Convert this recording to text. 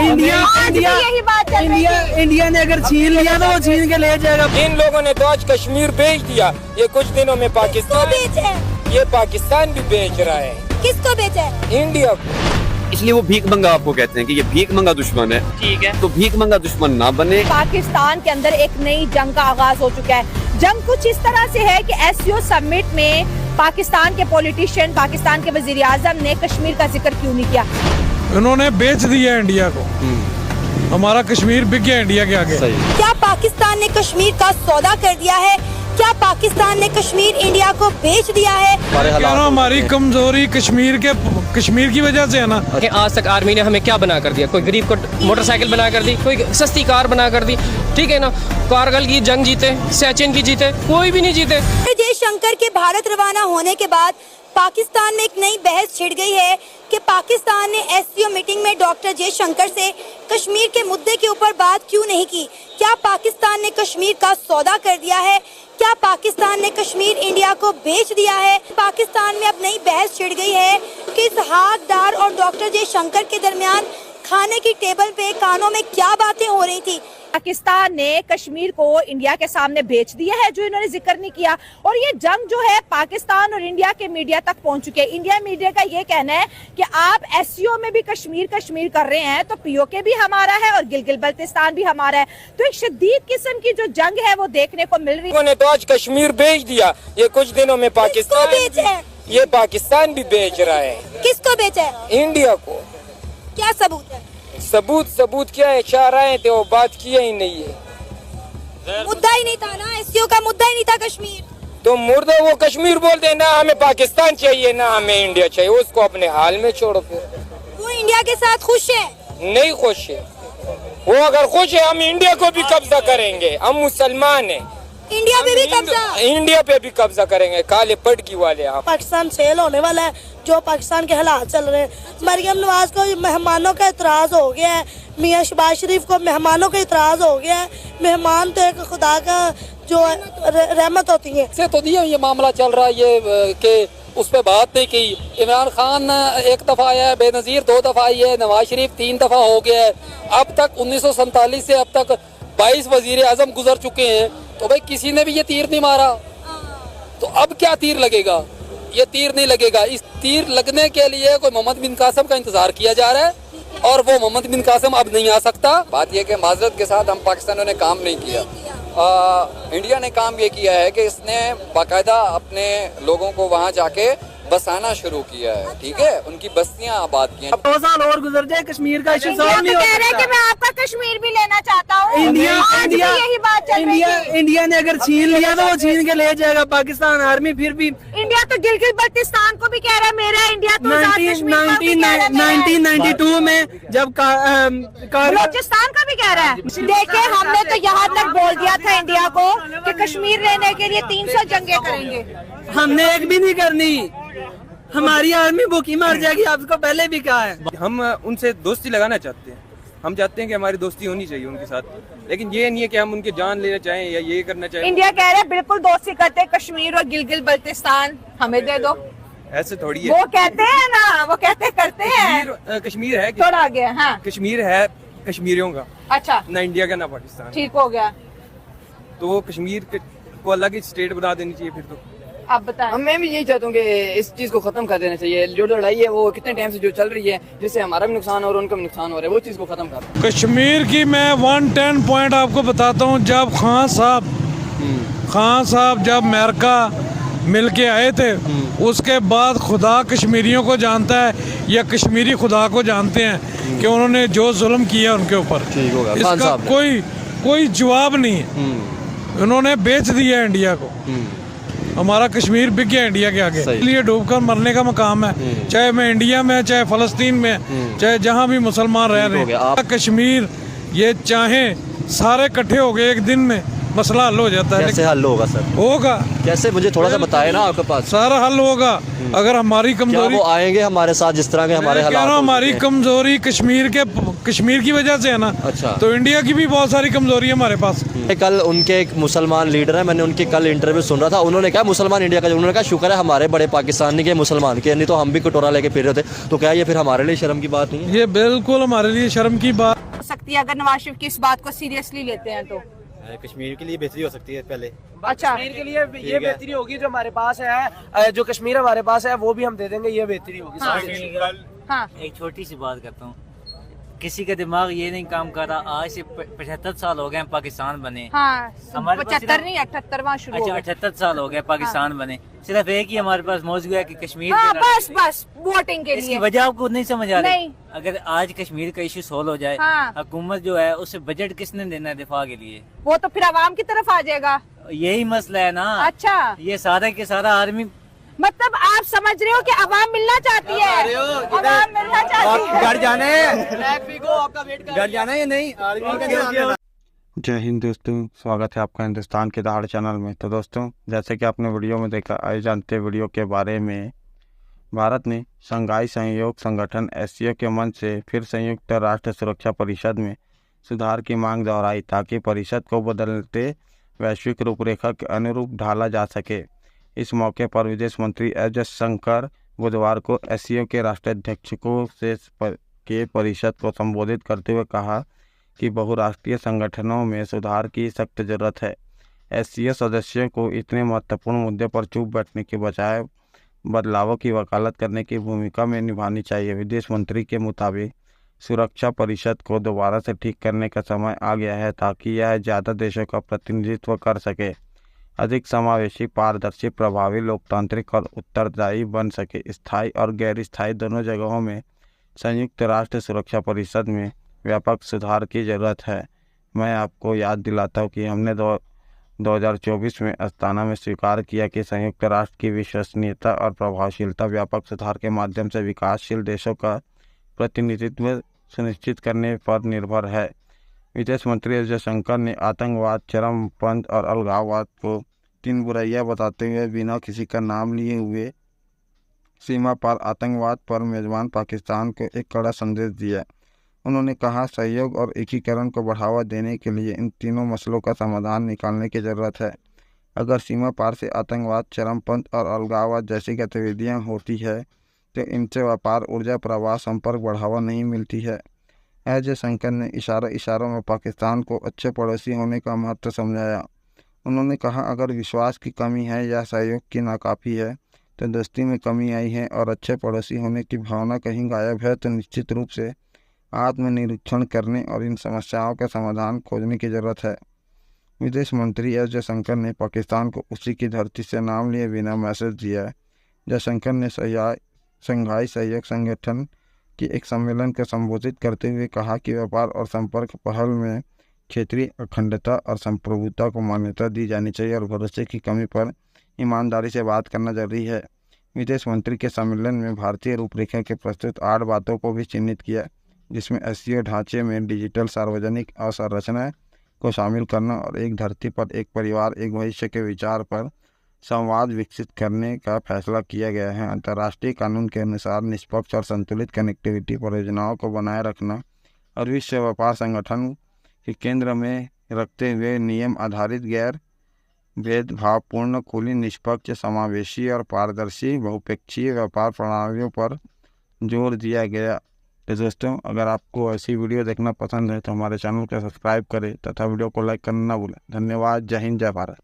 India India यही बात चल रही इंडिया थी। इंडिया ने अगर छीन लिया तो वो छीन के ले जाएगा। इन लोगों ने तो आज कश्मीर बेच दिया, ये कुछ दिनों में किसको पाकिस्तान, बेचा है? ये पाकिस्तान भी बेच रहा है किसको बेचा है? इंडिया को। इसलिए वो भीख मंगा आपको कहते हैं कि ये भीख मंगा दुश्मन है। ठीक है, तो भीख मंगा दुश्मन ना बने। पाकिस्तान के अंदर एक नई जंग का आगाज हो चुका है। जंग कुछ इस तरह से है कि एससीओ समिट में पाकिस्तान के पॉलिटिशियन, पाकिस्तान के वजीर आजम ने कश्मीर का जिक्र क्यों नहीं किया? उन्होंने बेच दिया इंडिया को, हमारा कश्मीर बिक गया इंडिया के आगे। सही। क्या पाकिस्तान ने कश्मीर का सौदा कर दिया है? क्या पाकिस्तान ने कश्मीर इंडिया को बेच दिया है? क्या ना हमारी कमजोरी कश्मीर की वजह से है ना। कि आज तक आर्मी ने हमें क्या बना कर दिया? कोई गरीब को मोटरसाइकिल बना कर दी, कोई सस्ती कार बना कर दी, ठीक है ना। कारगिल की जंग जीते, सियाचिन की जीते, कोई भी नहीं जीते। जयशंकर के भारत रवाना होने के बाद पाकिस्तान में एक नई बहस छिड़ गई है कि पाकिस्तान ने एससीओ मीटिंग में डॉक्टर जयशंकर से कश्मीर के मुद्दे के ऊपर बात क्यों नहीं की? क्या पाकिस्तान ने कश्मीर का सौदा कर दिया है? क्या पाकिस्तान ने कश्मीर इंडिया को बेच दिया है? पाकिस्तान में अब नई बहस छिड़ गई है कि इसहाक डार और डॉक्टर जयशंकर के दरमियान खाने की टेबल पे कानों में क्या बातें हो रही थी। पाकिस्तान ने कश्मीर को इंडिया के सामने बेच दिया है, जो इन्होंने जिक्र नहीं किया। और ये जंग जो है पाकिस्तान और इंडिया के मीडिया तक पहुंच चुके हैं। इंडिया मीडिया का ये कहना है कि आप एससीओ में भी कश्मीर कश्मीर कर रहे हैं, तो पीओके भी हमारा है और गिलगित बल्तिस्तान भी हमारा है। तो एक शदीद किस्म की जो जंग है वो देखने को मिल रही है। ने तो आज कश्मीर बेच दिया, ये कुछ दिनों में पाकिस्तान, बेचा है? ये पाकिस्तान भी बेच रहा है। किसको बेचा है? इंडिया को। क्या सबूत है? सबूत क्या है? 4 आए थे, वो बात किया ही नहीं है। मुद्दा ही नहीं था ना, एससीओ का मुद्दा ही नहीं था कश्मीर। तो मुर्दा वो कश्मीर बोलते हैं ना, हमें पाकिस्तान चाहिए ना हमें इंडिया चाहिए, उसको अपने हाल में छोड़ो। फिर वो इंडिया के साथ खुश है? नहीं खुश है वो। अगर खुश है हम इंडिया को भी कब्जा करेंगे, हम मुसलमान हैं। इंडिया पे भी कब्जा? इंडिया पे भी कब्जा करेंगे, काले पटकी वाले। आप पाकिस्तान फेल होने वाला है, जो पाकिस्तान के हालात चल रहे हैं। मरियम नवाज को मेहमानों का इतराज हो गया है, मियाँ शहबाज शरीफ को मेहमानों का इतराज हो गया है। मेहमान तो एक खुदा का जो रहमत होती है। से तो दिया ये मामला चल रहा है ये कि उस पर बात नहीं की। इमरान खान 1 दफा आया है, बेनजीर 2 दफा आई है, नवाज शरीफ 3 दफा हो गया है। अब तक 1947 से अब तक 22 वजीर आजम गुजर चुके हैं, तो भाई किसी ने भी ये तीर नहीं मारा। तो अब क्या तीर लगेगा? ये तीर नहीं लगेगा। इस तीर लगने के लिए कोई मोहम्मद बिन कासिम का इंतजार किया जा रहा है, और वो मोहम्मद बिन कासिम अब नहीं आ सकता। बात यह कि माजरत के साथ हम पाकिस्तानियों ने काम नहीं किया। इंडिया ने काम ये किया है कि इसने बाकायदा अपने लोगों को वहाँ जाके बसाना शुरू किया है, ठीक है, उनकी बस्तियां आबाद की हैं। अब 2 साल और गुजर जाए, कश्मीर का इशू सॉल्व नहीं हो कह रहे हैं कि सकता। मैं आपका कश्मीर भी लेना चाहता हूँ। इंडिया आज भी यही बात चल रही थी। इंडिया ने अगर छीन लिया तो वो छीन के ले जाएगा। पाकिस्तान आर्मी फिर भी इंडिया तो गिलगित बल्तिस्तान को भी कह रहा है मेरा इंडिया, तो आजाद कश्मीर को भी कह रहा है मेरा है। 1992 में जब बलूचिस्तान का भी कह रहा है। देखिए, हमने तो यहाँ तक बोल दिया था इंडिया को कि कश्मीर लेने के लिए 300 जंगे करेंगे। हमने एक भी नहीं करनी, हमारी आर्मी भूखी मर जाएगी। आपको पहले भी कहा है। हम उनसे दोस्ती लगाना चाहते हैं, हम चाहते हैं कि हमारी दोस्ती होनी चाहिए उनके साथ, लेकिन ये नहीं है कि हम उनकी जान लेना चाहें या ये करना चाहें। इंडिया कह रहा है बिल्कुल दोस्ती करते हैं, कश्मीर और गिलगित बल्तिस्तान हमें दे दो। ऐसे थोड़ी है। वो कहते हैं ना, वो कहते करते हैं। कश्मीर है थोड़ा आगे। हाँ, कश्मीर है कश्मीरियों का, अच्छा, ना इंडिया का ना पाकिस्तान। ठीक हो गया। तो वो कश्मीर को अलग ही स्टेट बना देनी चाहिए फिर। तो आप बताएं। मैं भी यही चाहता हूँ कि इस चीज़ को खत्म कर देना चाहिए। जो लड़ाई है वो कितने टाइम से जो चल रही है, जिससे हमारा भी नुकसान हो रहा है, उनका भी नुकसान हो रहा है, वो चीज़ को खत्म कर। कश्मीर की मैं 110 पॉइंट आपको बताता हूँ। जब खान साहब जब अमेरिका मिल के आए थे, उसके बाद खुदा कश्मीरियों को जानता है या कश्मीरी खुदा को जानते हैं कि उन्होंने जो जुल्म किया उनके ऊपर, इसका कोई जवाब नहीं है। उन्होंने बेच दिया इंडिया को, हमारा कश्मीर बिक गया इंडिया के आगे। इसलिए डूबकर मरने का मकाम है, चाहे मैं इंडिया में, चाहे फलस्तीन में, चाहे जहाँ भी मुसलमान रह रहे हैं। कश्मीर ये चाहे सारे इकट्ठे हो गए एक दिन में, मसला हल हो जाता है। कैसे हल होगा सर? होगा कैसे, मुझे थोड़ा सा बताए ना आपके पास। सारा हल होगा अगर हमारी कमजोरी, वो आएंगे हमारे साथ जिस तरह के हमारे हालात, हमारी कमजोरी कश्मीर की वजह से है ना। अच्छा, तो इंडिया की भी बहुत सारी कमजोरी है हमारे पास। कल उनके एक मुसलमान लीडर है, मैंने उनकी कल इंटरव्यू सुन रहा था, उन्होंने कहा मुसलमान इंडिया का, उन्होंने कहा शुक्र है हमारे बड़े पाकिस्तानी के मुसलमान के, नहीं तो हम भी कटोरा लेके फिर रहे थे। तो क्या ये फिर हमारे लिए शर्म की बात नहीं है? ये बिल्कुल हमारे लिए शर्म की बात हो सकती है अगर नवाज शरीफ की इस बात को सीरियसली लेते हैं तो। कश्मीर के लिए बेहतरी हो सकती है पहले। अच्छा, कश्मीर के लिए ये बेहतरी होगी, जो हमारे पास है, जो कश्मीर हमारे पास है वो भी हम दे देंगे, ये बेहतरी होगी। हाँ। एक छोटी सी बात करता हूँ, किसी का दिमाग ये नहीं काम कर रहा, आज से 75 साल हो गए पाकिस्तान बने। हाँ, हमारे 75 नहीं 78वां शुरू। अच्छा, 78 साल हो गए पाकिस्तान बने, सिर्फ एक ही हमारे पास मौजूद है कि कश्मीर। हाँ, बस वोटिंग के लिए। इसकी वजह आपको नहीं समझ आ रही? नहीं। अगर आज कश्मीर का इशू सोल्व हो जाए, हाँ। हुकूमत जो है उसे बजट किसने देना है दिफा के लिए? वो तो फिर आवाम की तरफ आ जाएगा। यही मसला है ना। अच्छा, ये सारा के सारा आर्मी, मतलब आप समझ रहे हो कि आवाम मिलना चाहती है, आवाम मिलना चाहती है। घर जाना है या नहीं? जय हिंद दोस्तों, स्वागत है आपका हिंदुस्तान के दहाड़ चैनल में। तो दोस्तों, जैसे कि आपने वीडियो में देखा, आइए जानते हैं वीडियो के बारे में। भारत ने शंघाई सहयोग संगठन एससीओ के मंच से फिर संयुक्त राष्ट्र सुरक्षा परिषद में सुधार की मांग दोहराई ताकि परिषद को बदलते वैश्विक रूपरेखा के अनुरूप ढाला जा सके। इस मौके पर विदेश मंत्री एस जयशंकर बुधवार को एससीओ के राष्ट्राध्यक्षों के परिषद को संबोधित करते हुए कहा कि बहुराष्ट्रीय संगठनों में सुधार की सख्त जरूरत है। एससीओ सदस्यों को इतने महत्वपूर्ण मुद्दे पर चुप बैठने के बजाय बदलावों की वकालत करने की भूमिका में निभानी चाहिए। विदेश मंत्री के मुताबिक सुरक्षा परिषद को दोबारा से ठीक करने का समय आ गया है ताकि यह ज़्यादा देशों का प्रतिनिधित्व कर सके, अधिक समावेशी, पारदर्शी, प्रभावी, लोकतांत्रिक और उत्तरदायी बन सके। स्थायी और गैर स्थायी दोनों जगहों में संयुक्त राष्ट्र सुरक्षा परिषद में व्यापक सुधार की जरूरत है। मैं आपको याद दिलाता हूँ कि हमने 2024 में अस्ताना में स्वीकार किया कि संयुक्त राष्ट्र की विश्वसनीयता और प्रभावशीलता व्यापक सुधार के माध्यम से विकासशील देशों का प्रतिनिधित्व सुनिश्चित करने पर निर्भर है। विदेश मंत्री एस जयशंकर ने आतंकवाद, चरमपंथ और अलगाववाद को तीन बुराइयां बताते हुए बिना किसी का नाम लिए हुए सीमा पार आतंकवाद पर मेजबान पाकिस्तान को एक कड़ा संदेश दिया। उन्होंने कहा, सहयोग और एकीकरण को बढ़ावा देने के लिए इन तीनों मसलों का समाधान निकालने की ज़रूरत है। अगर सीमा पार से आतंकवाद, चरमपंथ और अलगाववाद जैसी गतिविधियां होती है तो इनसे व्यापार, ऊर्जा प्रवाह, संपर्क बढ़ावा नहीं मिलती है। एस जयशंकर ने इशारों में पाकिस्तान को अच्छे पड़ोसी होने का महत्व समझाया। उन्होंने कहा, अगर विश्वास की कमी है या सहयोग की नाकाफी है तो दोस्ती में कमी आई है और अच्छे पड़ोसी होने की भावना कहीं गायब है तो निश्चित रूप से आत्मनिरीक्षण करने और इन समस्याओं का समाधान खोजने की ज़रूरत है। विदेश मंत्री एस जयशंकर ने पाकिस्तान को उसी की धरती से नाम लिए बिना मैसेज दिया। जयशंकर ने शंघाई सहयोग संगठन के एक सम्मेलन को संबोधित करते हुए कहा कि व्यापार और संपर्क पहल में क्षेत्रीय अखंडता और संप्रभुता को मान्यता दी जानी चाहिए और भरोसे की कमी पर ईमानदारी से बात करना जरूरी है। विदेश मंत्री के सम्मेलन में भारतीय रूपरेखा के प्रस्तुत 8 बातों को भी चिन्हित किया, जिसमें एससीओ ढांचे में डिजिटल सार्वजनिक अवसंरचना को शामिल करना और एक धरती पर एक परिवार, एक भविष्य के विचार पर संवाद विकसित करने का फैसला किया गया है। अंतर्राष्ट्रीय कानून के अनुसार निष्पक्ष और संतुलित कनेक्टिविटी परियोजनाओं को बनाए रखना और विश्व व्यापार संगठन के केंद्र में रखते हुए नियम आधारित, गैर भेदभावपूर्ण, खुली, निष्पक्ष, समावेशी और पारदर्शी बहुपक्षीय व्यापार प्रणालियों पर जोर दिया गया। तो दोस्तों, अगर आपको ऐसी वीडियो देखना पसंद है तो हमारे चैनल को सब्सक्राइब करें तथा वीडियो को लाइक करना ना भूलें। धन्यवाद। जय हिंद, जय भारत।